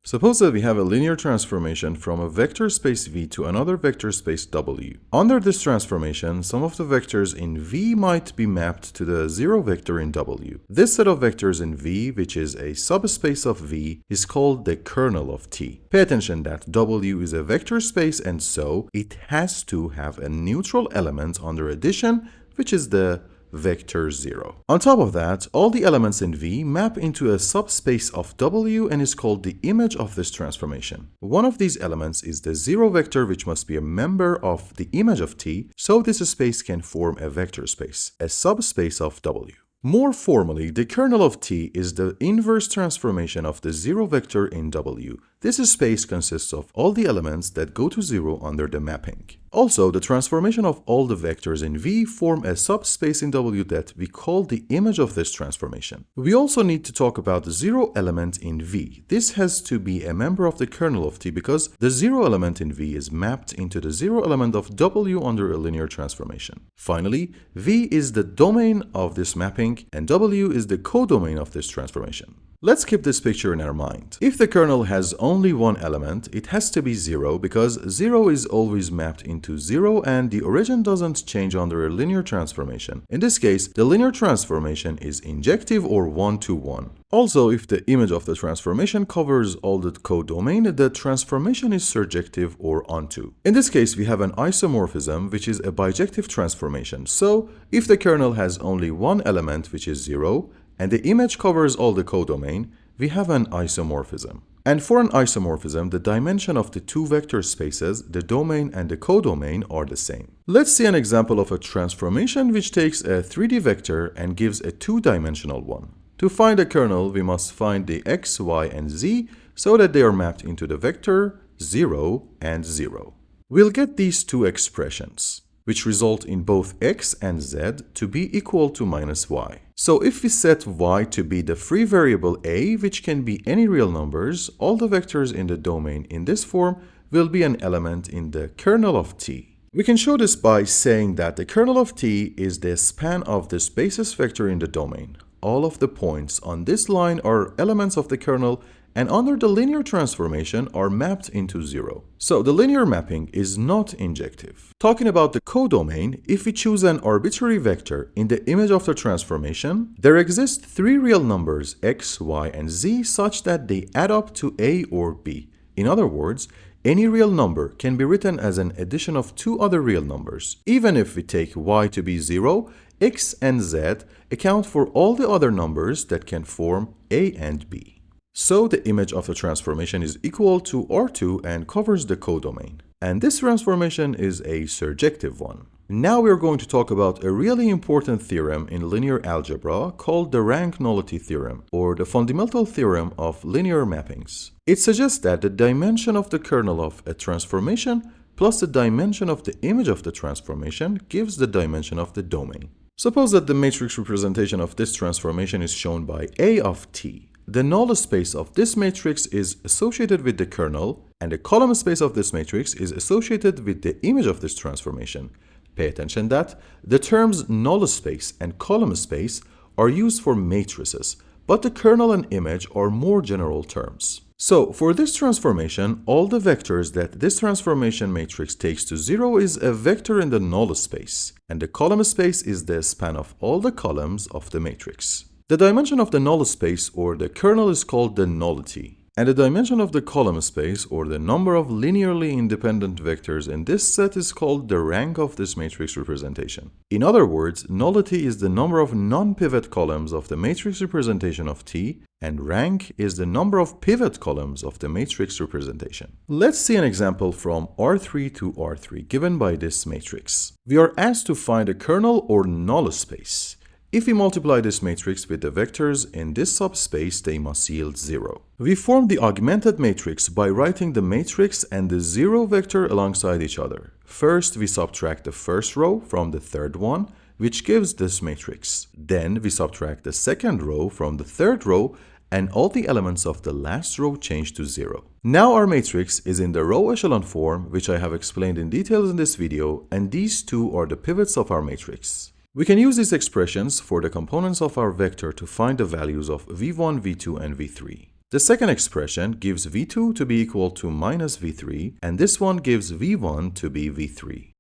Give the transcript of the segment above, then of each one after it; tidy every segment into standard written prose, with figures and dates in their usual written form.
Suppose that we have a linear transformation from a vector space V to another vector space W. Under this transformation, some of the vectors in V might be mapped to the zero vector in W. This set of vectors in V, which is a subspace of V, is called the kernel of T. Pay attention that W is a vector space, and so it has to have a neutral element under addition, which is the vector 0. On top of that, all the elements in V map into a subspace of W and is called the image of this transformation. One of these elements is the 0 vector, which must be a member of the image of T, so this space can form a vector space, a subspace of W. More formally, the kernel of T is the inverse transformation of the 0 vector in W. This space consists of all the elements that go to 0 under the mapping. Also, the transformation of all the vectors in V form a subspace in W that we call the image of this transformation. We also need to talk about the 0 element in V. This has to be a member of the kernel of T because the 0 element in V is mapped into the 0 element of W under a linear transformation. Finally, V is the domain of this mapping and W is the codomain of this transformation. Let's keep this picture in our mind. If the kernel has only one element, it has to be 0 because 0 is always mapped into 0 and the origin doesn't change under a linear transformation. In this case, the linear transformation is injective or 1-to-1. Also, if the image of the transformation covers all the codomain, the transformation is surjective or onto. In this case, we have an isomorphism, which is a bijective transformation. So, if the kernel has only one element, which is 0, and the image covers all the codomain, we have an isomorphism. And for an isomorphism, the dimension of the two vector spaces, the domain and the codomain, are the same. Let's see an example of a transformation which takes a 3D vector and gives a two-dimensional one. To find a kernel, we must find the x, y, and z so that they are mapped into the vector 0 and 0. We'll get these two expressions, which result in both x and z to be equal to minus y. So if we set y to be the free variable a, which can be any real numbers, all the vectors in the domain in this form will be an element in the kernel of T. We can show this by saying that the kernel of T is the span of the basis vector in the domain. All of the points on this line are elements of the kernel and under the linear transformation are mapped into 0. So the linear mapping is not injective. Talking about the codomain, if we choose an arbitrary vector in the image of the transformation, there exist three real numbers x, y, and z such that they add up to a or b. In other words, any real number can be written as an addition of two other real numbers. Even if we take y to be 0, x and z account for all the other numbers that can form a and b. So the image of the transformation is equal to R2 and covers the codomain. And this transformation is a surjective one. Now we are going to talk about a really important theorem in linear algebra called the Rank-Nullity Theorem, or the fundamental theorem of linear mappings. It suggests that the dimension of the kernel of a transformation plus the dimension of the image of the transformation gives the dimension of the domain. Suppose that the matrix representation of this transformation is shown by A of T. The null space of this matrix is associated with the kernel, and the column space of this matrix is associated with the image of this transformation. Pay attention that the terms null space and column space are used for matrices, but the kernel and image are more general terms. So, for this transformation, all the vectors that this transformation matrix takes to 0 is a vector in the null space, and the column space is the span of all the columns of the matrix. The dimension of the null space or the kernel is called the nullity, and the dimension of the column space or the number of linearly independent vectors in this set is called the rank of this matrix representation. In other words, nullity is the number of non-pivot columns of the matrix representation of T, and rank is the number of pivot columns of the matrix representation. Let's see an example from R3 to R3 given by this matrix. We are asked to find a kernel or null space. If we multiply this matrix with the vectors in this subspace, they must yield 0. We form the augmented matrix by writing the matrix and the 0 vector alongside each other. First, we subtract the first row from the third one, which gives this matrix. Then, we subtract the second row from the third row, and all the elements of the last row change to 0. Now our matrix is in the row echelon form, which I have explained in details in this video, and these two are the pivots of our matrix. We can use these expressions for the components of our vector to find the values of v1, v2, and v3. The second expression gives v2 to be equal to minus v3, and this one gives v1 to be v3.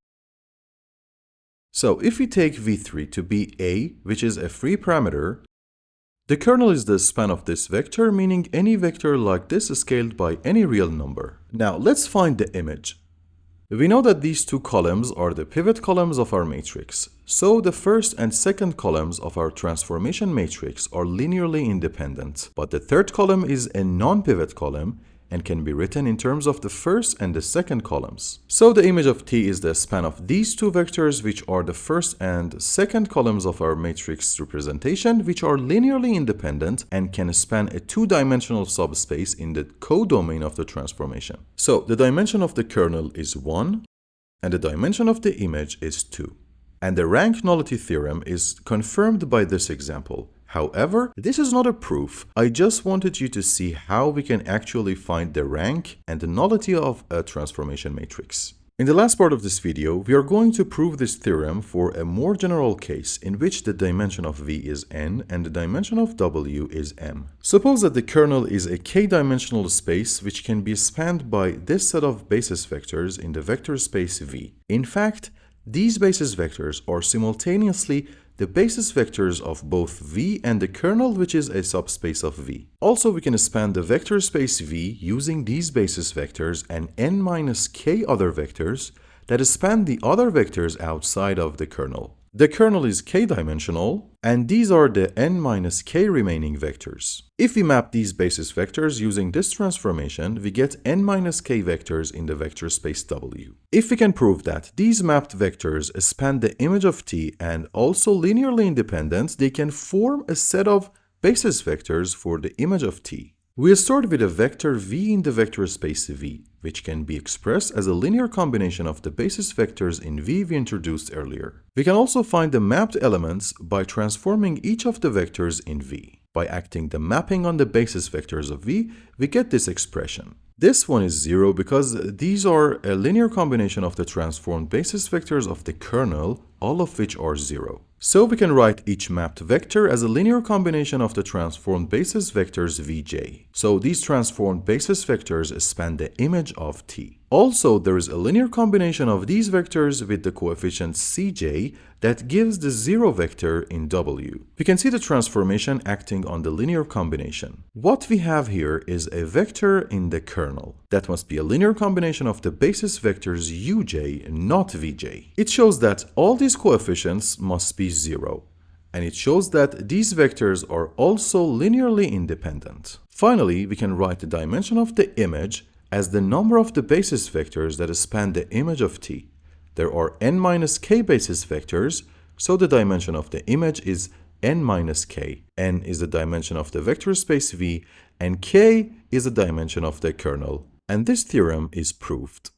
So if we take v3 to be a, which is a free parameter, the kernel is the span of this vector, meaning any vector like this is scaled by any real number. Now let's find the image. We know that these two columns are the pivot columns of our matrix. So the first and second columns of our transformation matrix are linearly independent, but the third column is a non-pivot column and can be written in terms of the first and the second columns. So the image of T is the span of these two vectors, which are the first and second columns of our matrix representation, which are linearly independent and can span a two-dimensional subspace in the codomain of the transformation. So the dimension of the kernel is 1, and the dimension of the image is 2. And the Rank-Nullity Theorem is confirmed by this example. However, this is not a proof. I just wanted you to see how we can actually find the rank and the nullity of a transformation matrix. In the last part of this video, we are going to prove this theorem for a more general case in which the dimension of V is n and the dimension of W is m. Suppose that the kernel is a k-dimensional space which can be spanned by this set of basis vectors in the vector space V. In fact, these basis vectors are simultaneously the basis vectors of both V and the kernel, which is a subspace of V. Also, we can span the vector space V using these basis vectors and n minus k other vectors that span the other vectors outside of the kernel. The kernel is k-dimensional, and these are the n minus k remaining vectors. If we map these basis vectors using this transformation, we get n minus k vectors in the vector space W. If we can prove that these mapped vectors span the image of T and also linearly independent, they can form a set of basis vectors for the image of T. We'll start with a vector v in the vector space V, which can be expressed as a linear combination of the basis vectors in V we introduced earlier. We can also find the mapped elements by transforming each of the vectors in V. By acting the mapping on the basis vectors of V, we get this expression. This one is 0 because these are a linear combination of the transformed basis vectors of the kernel, all of which are 0. So we can write each mapped vector as a linear combination of the transformed basis vectors Vj. So these transformed basis vectors span the image of T. Also, there is a linear combination of these vectors with the coefficient Cj that gives the 0 vector in W. We can see the transformation acting on the linear combination. What we have here is a vector in the kernel. That must be a linear combination of the basis vectors Uj, not Vj. It shows that all these coefficients must be 0. And it shows that these vectors are also linearly independent. Finally, we can write the dimension of the image as the number of the basis vectors that span the image of T. There are n minus k basis vectors, so the dimension of the image is n minus k. N is the dimension of the vector space V, and k is the dimension of the kernel. And this theorem is proved.